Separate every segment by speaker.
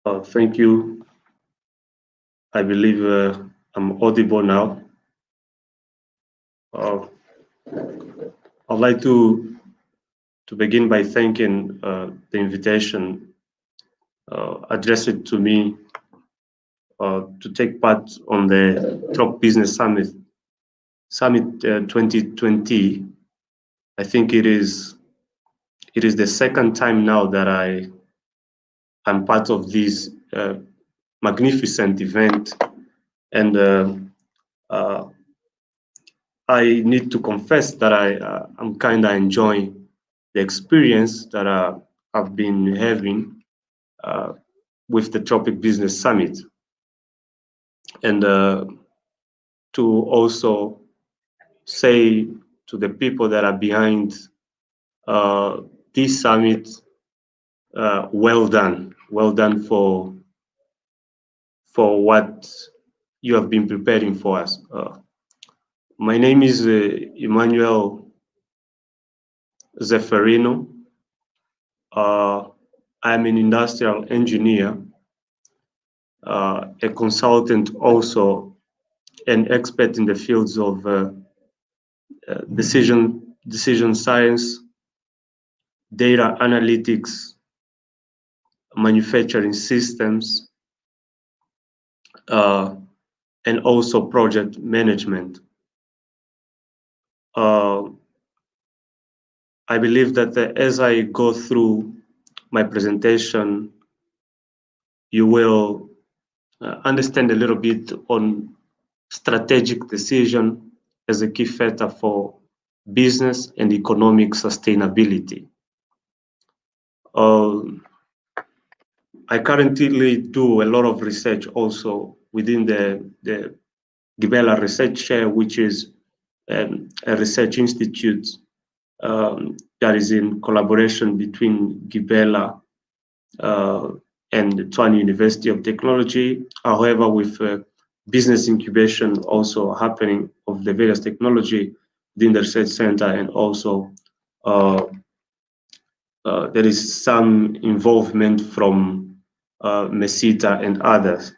Speaker 1: Thank you. I believe I'm audible now. Uh, I'd like to begin by thanking the invitation addressed to me to take part on the Truck Business Summit 2020. I think it is the second time now that I'm part of this magnificent event, and uh, I need to confess that I'm kind of enjoying the experience that I've been having uh, with the Tropic Business Summit, and to also say to the people that are behind uh, this summit, well done for what you have been preparing for us. My name is Emanuel Zeferino. I'm an industrial engineer, a consultant, also an expert in the fields of decision science, data analytics, manufacturing systems, uh, and also project management. Uh, I believe that as I go through my presentation, you will understand a little bit on strategic decision as a key factor for business and economic sustainability. I currently do a lot of research also within the Gibela Research Share, which is a research institute that is in collaboration between Gibela uh, and Tshwane University of Technology. However, with business incubation also happening of the various technology within the research center, and also there is some involvement from Mesita and others.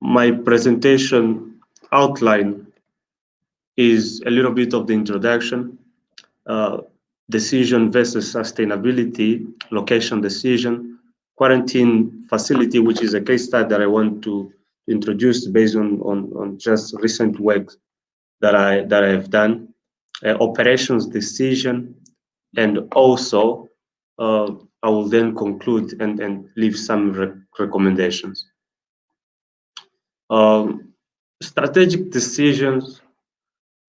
Speaker 1: My presentation outline is a little bit of the introduction, uh, decision versus sustainability, location decision, quarantine facility, which is a case study that I want to introduce based on just recent work that I have done, operations decision, and also I will then conclude and leave some recommendations. Um, Strategic decisions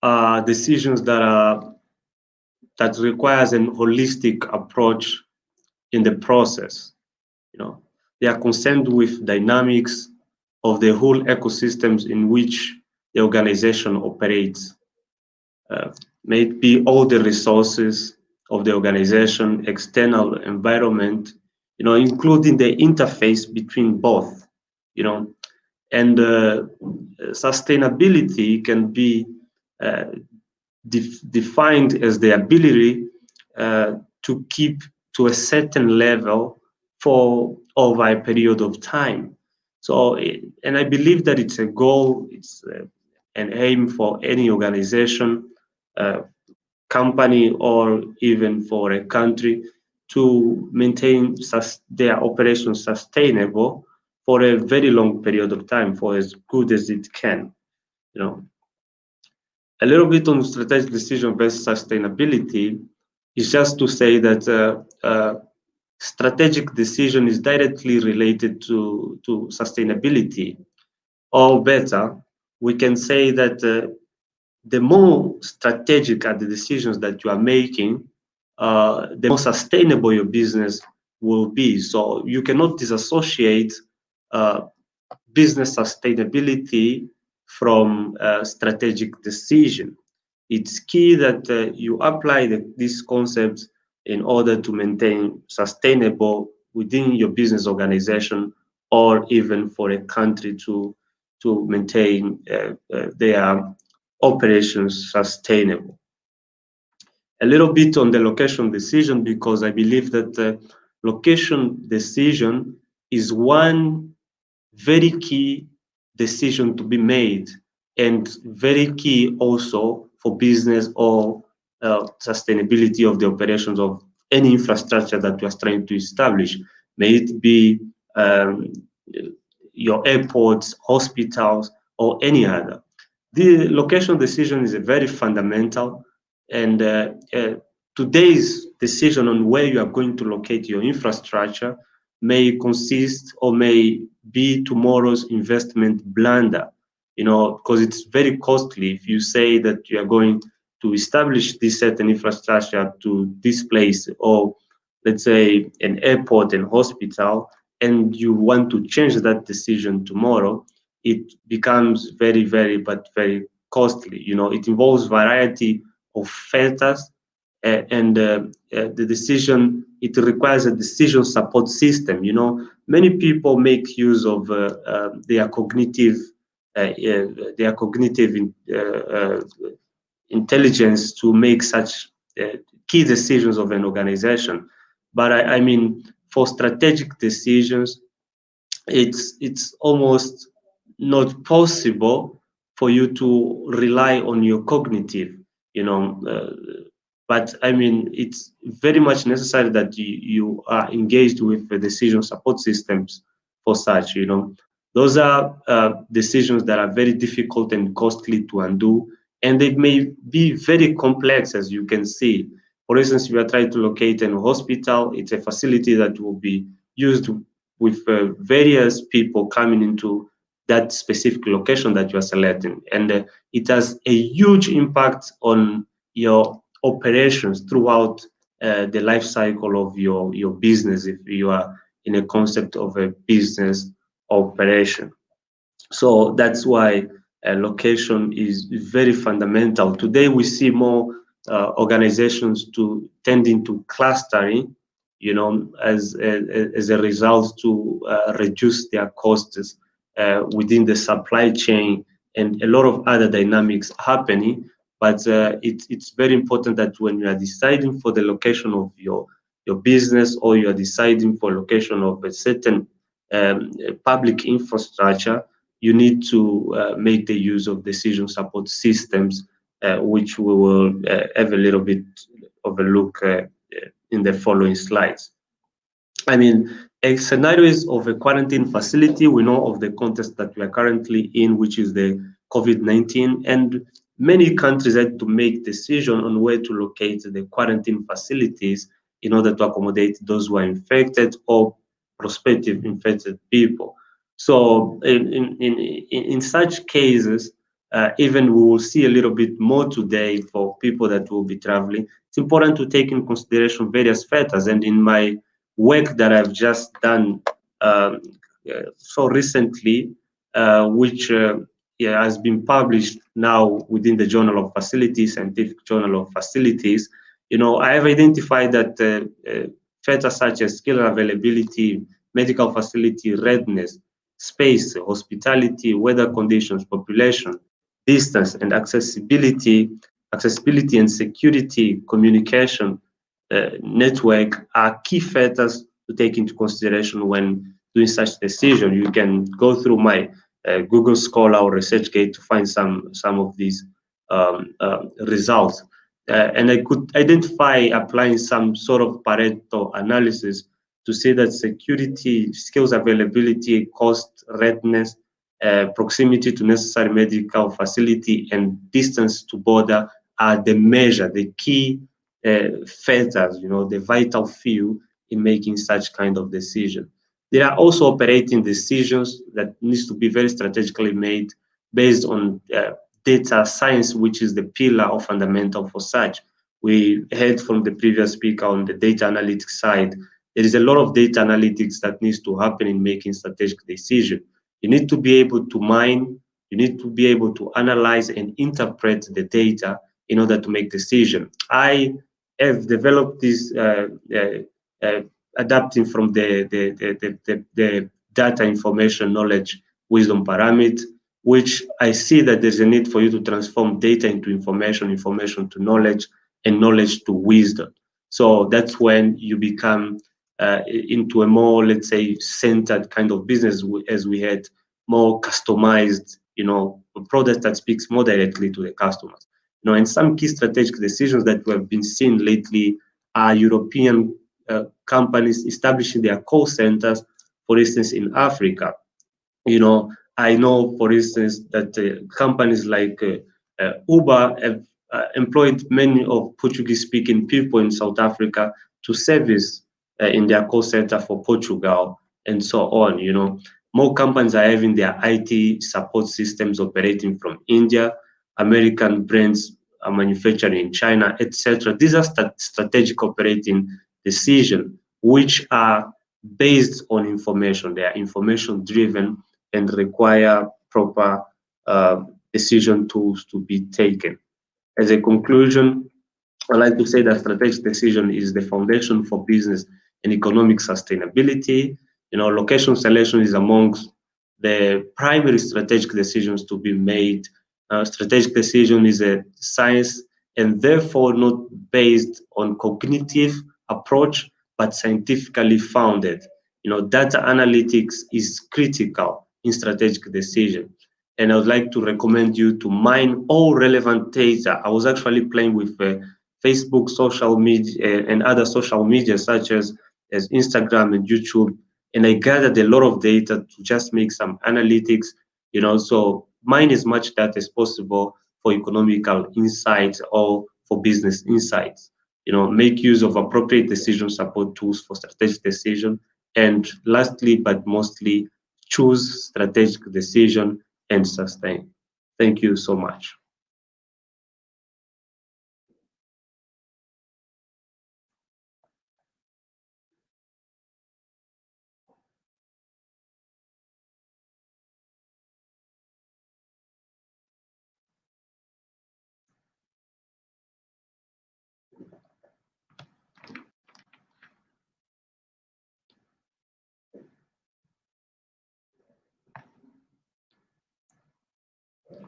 Speaker 1: are decisions that requires an holistic approach in the process. You know, they are concerned with dynamics of the whole ecosystems in which the organization operates. May it be all the resources of the organization, external environment, including the interface between both, and sustainability can be uh, defined as the ability to keep to a certain level for over a period of time. So, and I believe that it's a goal, it's an aim for any organization, uh, company, or even for a country to maintain their operations sustainable for a very long period of time, for as good as it can. You know, a little bit on strategic decision based sustainability is just to say that strategic decision is directly related to sustainability, or better, we can say that the more strategic are the decisions that you are making, the more sustainable your business will be. So you cannot disassociate uh, business sustainability from strategic decision. It's key that you apply these concepts in order to maintain sustainable within your business organization, or even for a country to maintain their operations sustainable. a little bit on the location decision, because I believe that location decision is one very key decision to be made, and very key also for business or sustainability of the operations of any infrastructure that we are trying to establish. May it be um, your airports, hospitals, or any other. The location decision is a very fundamental, and today's decision on where you are going to locate your infrastructure may consist or may be tomorrow's investment blunder, because it's very costly if you say that you are going to establish this certain infrastructure to this place, or let's say an airport and hospital, and you want to change that decision tomorrow. It becomes very, very, but very costly. It involves variety of factors, and the decision, it requires a decision support system. Many people make use of their cognitive uh, uh, intelligence to make such key decisions of an organization. But I mean, for strategic decisions, it's almost not possible for you to rely on your cognitive, you know. But I mean, it's very much necessary that you are engaged with the decision support systems for such. Those are decisions that are very difficult and costly to undo, and they may be very complex, as you can see. For instance, if you are trying to locate a hospital, it's a facility that will be used with various people coming into that specific location that you are selecting. And it has a huge impact on your operations throughout the life cycle of your business, if you are in a concept of a business operation. So that's why location is very fundamental. Today, we see more organizations tending to clustering, as a result to reduce their costs within the supply chain, and a lot of other dynamics happening. But it's very important that when you are deciding for the location of your business, or you are deciding for location of a certain public infrastructure, you need to make the use of decision support systems, which we will have a little bit of a look in the following slides. I mean, a scenario is of a quarantine facility. We know of the context that we are currently in, which is the COVID-19, and many countries had to make decision on where to locate the quarantine facilities in order to accommodate those who are infected or prospective infected people. So in such cases, even we will see a little bit more today for people that will be traveling. It's important to take in consideration various factors, and in my work that I've just done so recently, which has been published now within the Journal of Facilities, Scientific Journal of Facilities. I have identified that factors such as skill availability, medical facility readiness, space, hospitality, weather conditions, population, distance, and accessibility and security, communication, network are key factors to take into consideration when doing such decision. You can go through my Google Scholar or ResearchGate to find some of these results. And I could identify applying some sort of Pareto analysis to say that security, skills availability, cost, readiness, proximity to necessary medical facility, and distance to border are the key factors, the vital few in making such kind of decision. There are also operating decisions that needs to be very strategically made based on data science, which is the pillar or fundamental for such. We heard from the previous speaker on the data analytics side. There is a lot of data analytics that needs to happen in making strategic decision. You need to be able to mine, you need to be able to analyze and interpret the data in order to make decision. I have developed this adapting from the data information knowledge wisdom pyramid, which I see that there's a need for you to transform data into information to knowledge, and knowledge to wisdom. So that's when you become into a more, let's say, centered kind of business, as we had more customized, a product that speaks more directly to the customers. And some key strategic decisions that we have been seeing lately are European companies establishing their call centers, for instance, in Africa. I know, for instance, that companies like Uber have employed many of Portuguese-speaking people in South Africa to service in their call center for Portugal and so on. More companies are having their IT support systems operating from India. American brands are manufacturing in China, etc. These are strategic operating decisions which are based on information. They are information driven and require proper decision tools to be taken. As a conclusion, I like to say that strategic decision is the foundation for business and economic sustainability. Location selection is amongst the primary strategic decisions to be made. Strategic decision is a science and therefore not based on cognitive approach, but scientifically founded. Data analytics is critical in strategic decision. And I would like to recommend you to mine all relevant data. I was actually playing with Facebook, social media, and other social media such as Instagram and YouTube, and I gathered a lot of data to just make some analytics. So mine as much data as possible for economical insights or for business insights. Make use of appropriate decision support tools for strategic decision, and lastly but mostly, choose strategic decision and sustain. Thank you so much.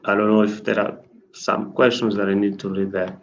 Speaker 1: I don't know if there are some questions that I need to read there.